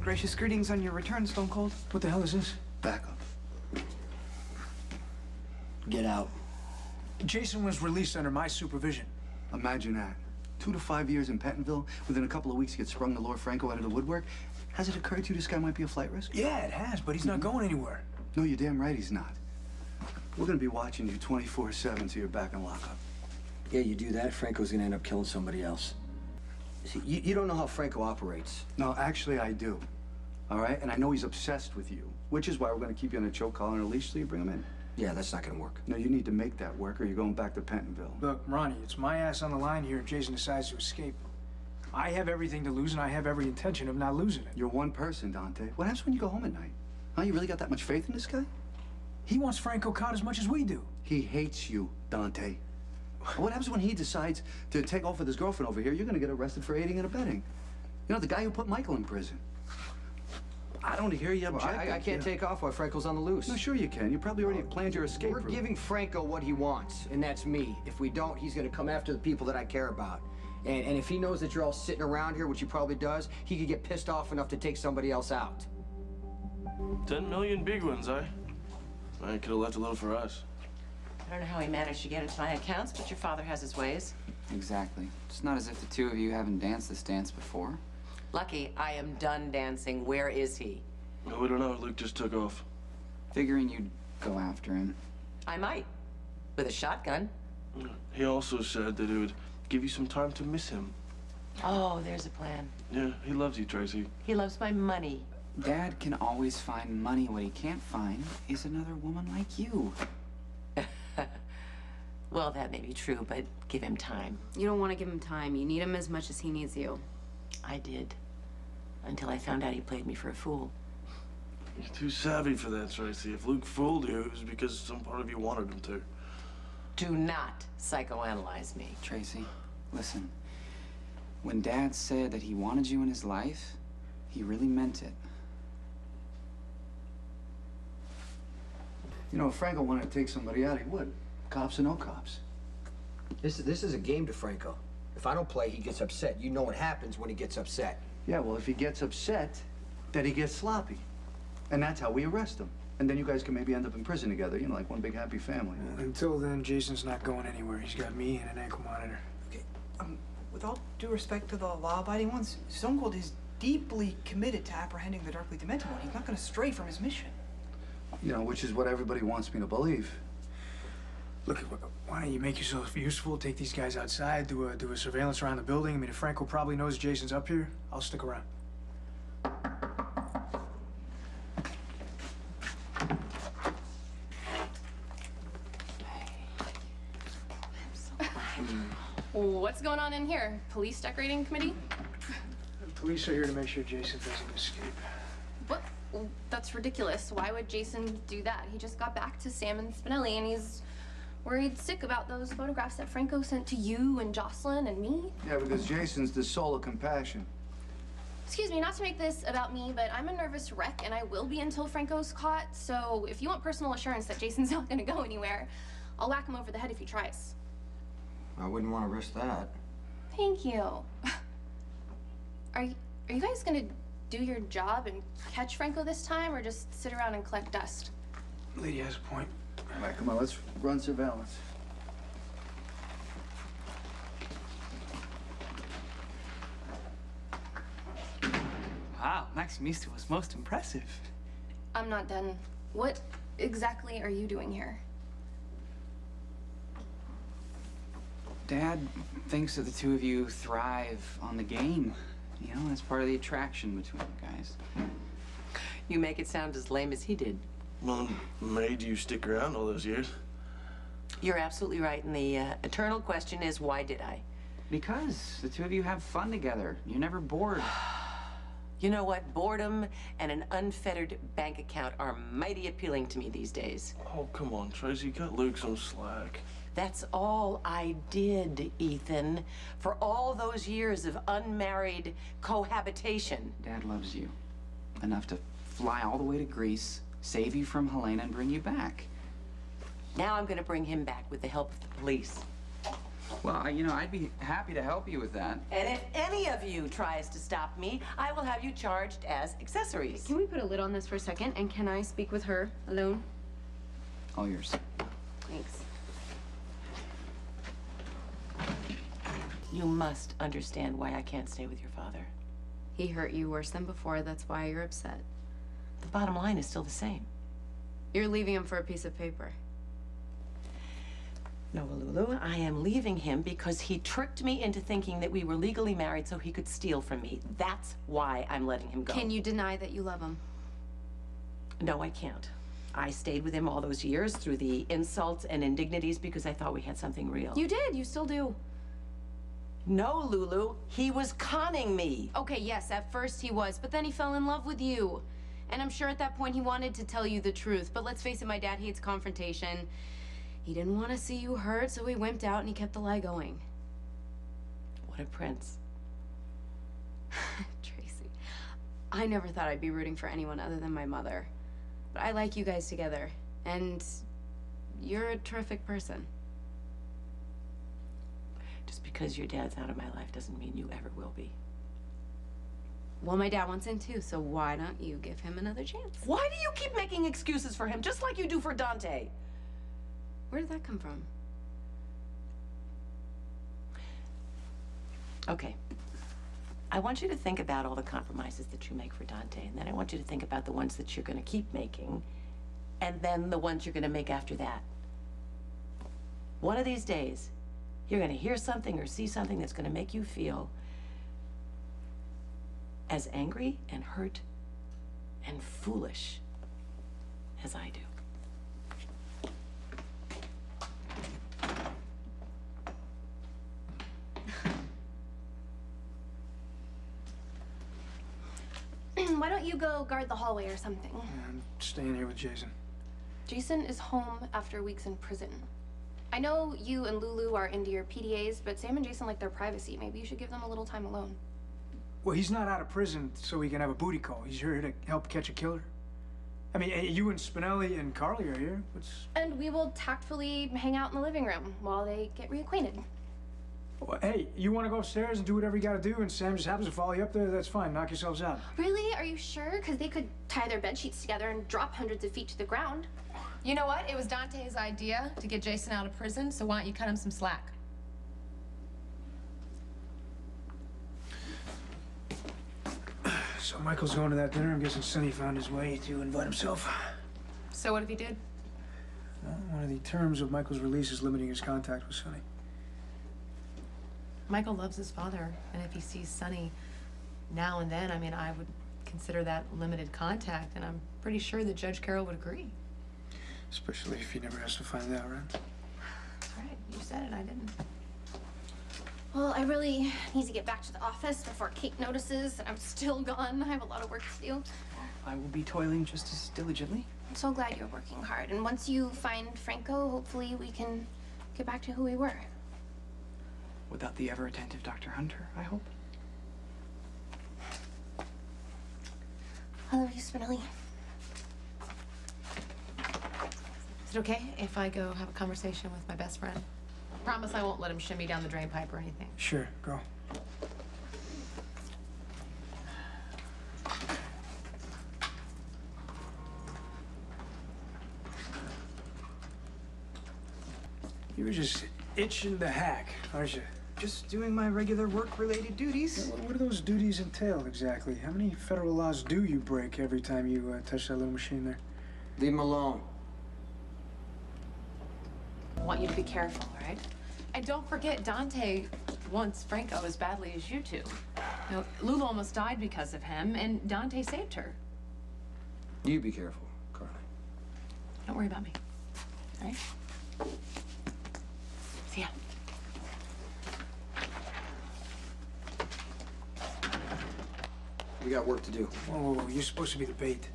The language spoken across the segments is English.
Gracious greetings on your return, Stone Cold. What the hell is this? Back up. Get out. Jason was released under my supervision. Imagine that. 2 to 5 years in Pentonville. Within a couple of weeks, he gets sprung to Lord Franco out of the woodwork. Has it occurred to you this guy might be a flight risk? Yeah, it has, but he's not going anywhere. No, you're damn right he's not. We're gonna be watching you 24/7 till you're back in lockup. Yeah, you do that, Franco's gonna end up killing somebody else. See, you don't know how Franco operates. No, actually, I do. All right? And I know he's obsessed with you, which is why we're gonna keep you on a choke collar and a leash till you bring him in. Yeah, that's not gonna work. No, you need to make that work or you're going back to Pentonville. Look, Ronnie, it's my ass on the line here if Jason decides to escape. I have everything to lose, and I have every intention of not losing it. You're one person, Dante. What happens when you go home at night? Huh? You really got that much faith in this guy? He wants Franco caught as much as we do. He hates you, Dante. What happens when he decides to take off with his girlfriend over here? You're gonna get arrested for aiding and abetting. You know, the guy who put Michael in prison. I don't hear you objecting. I can't take off while Franco's on the loose. No, sure you can. You probably already planned your escape We're route. giving Franco what he wants, and that's me. If we don't, he's gonna come after the people that I care about. And if he knows that you're all sitting around here, which he probably does, he could get pissed off enough to take somebody else out. 10 million big ones, I could have left a little for us. I don't know how he managed to get into my accounts, but your father has his ways. Exactly. It's not as if the two of you haven't danced this dance before. Lucky, I am done dancing. Where is he? No, we don't know. Luke just took off. Figuring you'd go after him. I might. With a shotgun. He also said that it would give you some time to miss him. Oh, there's a plan. Yeah, he loves you, Tracy. He loves my money. Dad can always find money. What he can't find is another woman like you. Well, that may be true, but give him time. You don't want to give him time. You need him as much as he needs you. I did. Until I found out he played me for a fool. You're too savvy for that, Tracy. If Luke fooled you, it was because some part of you wanted him to. Do not psychoanalyze me. Tracy, listen. When Dad said that he wanted you in his life, he really meant it. You know, if Franco wanted to take somebody out, he would. Cops or no cops. This is a game to Franco. If I don't play, he gets upset. You know what happens when he gets upset. Yeah, well, if he gets upset, then he gets sloppy. And that's how we arrest him. And then you guys can maybe end up in prison together, you know, like one big happy family. Until then, Jason's not going anywhere. He's got me and an ankle monitor. Okay, with all due respect to the law-abiding ones, Stone Cold is deeply committed to apprehending the darkly demented one. He's not gonna stray from his mission. You know, which is what everybody wants me to believe. Look, why don't you make yourself useful, take these guys outside, do a surveillance around the building. I mean, if Franco probably knows Jason's up here, I'll stick around. What's going on in here? Police decorating committee? The police are here to make sure Jason doesn't escape. What? That's ridiculous. Why would Jason do that? He just got back to Sam and Spinelli, and he's worried sick about those photographs that Franco sent to you and Jocelyn and me. Yeah, because Jason's the soul of compassion. Excuse me, not to make this about me, but I'm a nervous wreck, and I will be until Franco's caught. So if you want personal assurance that Jason's not going to go anywhere, I'll whack him over the head if he tries. I wouldn't want to risk that. Thank you. Are you guys gonna do your job and catch Franco this time, or just sit around and collect dust? Lady has a point. All right, come on, let's run surveillance. Wow, Max Misto was most impressive. I'm not done. What exactly are you doing here? Dad thinks that the two of you thrive on the game. You know, that's part of the attraction between you guys. You make it sound as lame as he did. Well, made you stick around all those years. You're absolutely right, and the eternal question is, why did I? Because the two of you have fun together. You're never bored. You know what? Boredom and an unfettered bank account are mighty appealing to me these days. Oh, come on, Tracy. Cut Luke some slack. That's all I did, Ethan, for all those years of unmarried cohabitation. Dad loves you enough to fly all the way to Greece, save you from Helena, and bring you back. Now I'm going to bring him back with the help of the police. Well, you know, I'd be happy to help you with that. And if any of you tries to stop me, I will have you charged as accessories. Can we put a lid on this for a second? And can I speak with her alone? All yours. Thanks. You must understand why I can't stay with your father. He hurt you worse than before. That's why you're upset. The bottom line is still the same. You're leaving him for a piece of paper. No, Lulu, I am leaving him because he tricked me into thinking that we were legally married so he could steal from me. That's why I'm letting him go. Can you deny that you love him? No, I can't. I stayed with him all those years through the insults and indignities because I thought we had something real. You did. You still do. No, Lulu. He was conning me. Okay, yes, at first he was, but then he fell in love with you. And I'm sure at that point he wanted to tell you the truth. But let's face it, my dad hates confrontation. He didn't want to see you hurt, so he wimped out and he kept the lie going. What a prince. Tracy, I never thought I'd be rooting for anyone other than my mother. But I like you guys together, and you're a terrific person. Just because your dad's out of my life doesn't mean you ever will be. Well, my dad wants in too, so why don't you give him another chance? Why do you keep making excuses for him, just like you do for Dante? Where did that come from? Okay. I want you to think about all the compromises that you make for Dante, and then I want you to think about the ones that you're going to keep making, and then the ones you're going to make after that. One of these days, you're going to hear something or see something that's going to make you feel as angry and hurt and foolish as I do. Why don't you go guard the hallway or something? Yeah, I'm staying here with Jason. Jason is home after weeks in prison. I know you and Lulu are into your PDAs, but Sam and Jason like their privacy. Maybe you should give them a little time alone. Well, he's not out of prison so he can have a booty call. He's here to help catch a killer. I mean, you and Spinelli and Carly are here. And we will tactfully hang out in the living room while they get reacquainted. Well, hey, you want to go upstairs and do whatever you got to do, and Sam just happens to follow you up there, that's fine. Knock yourselves out. Really? Are you sure? Because they could tie their bed sheets together and drop hundreds of feet to the ground. You know what? It was Dante's idea to get Jason out of prison, so why don't you cut him some slack? So Michael's going to that dinner. I'm guessing Sonny found his way to invite himself. So what if he did? Well, one of the terms of Michael's release is limiting his contact with Sonny. Michael loves his father, and if he sees Sonny now and then, I mean, I would consider that limited contact, and I'm pretty sure that Judge Carroll would agree. Especially if he never has to find out, right? Right, you said it, I didn't. Well, I really need to get back to the office before Kate notices that I'm still gone. I have a lot of work to do. I will be toiling just as diligently. I'm so glad you're working hard. And once you find Franco, hopefully we can get back to who we were. Without the ever-attentive Dr. Hunter, I hope. I love you, Spinelli. Is it okay if I go have a conversation with my best friend? Promise I won't let him shimmy down the drain pipe or anything. Sure, go. You were just itching to hack, aren't you? Just doing my regular work-related duties. What do those duties entail exactly? How many federal laws do you break every time you touch that little machine there? Leave him alone. I want you to be careful, all right? And don't forget, Dante wants Franco as badly as you two. You know, Lulu almost died because of him, and Dante saved her. You be careful, Carly. Don't worry about me, all right? See ya. We got work to do. Whoa, you're supposed to be the bait.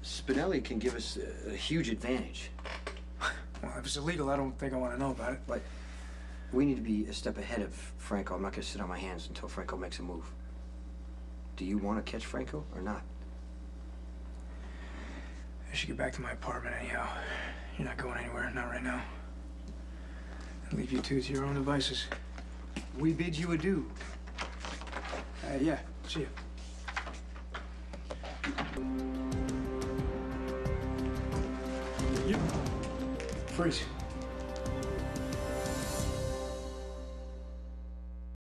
Spinelli can give us a huge advantage. Well, if it's illegal, I don't think I want to know about it. But we need to be a step ahead of Franco. I'm not going to sit on my hands until Franco makes a move. Do you want to catch Franco or not? I should get back to my apartment anyhow. You're not going anywhere, not right now. Leave you two to your own devices. We bid you adieu. Yeah, see ya. Freeze.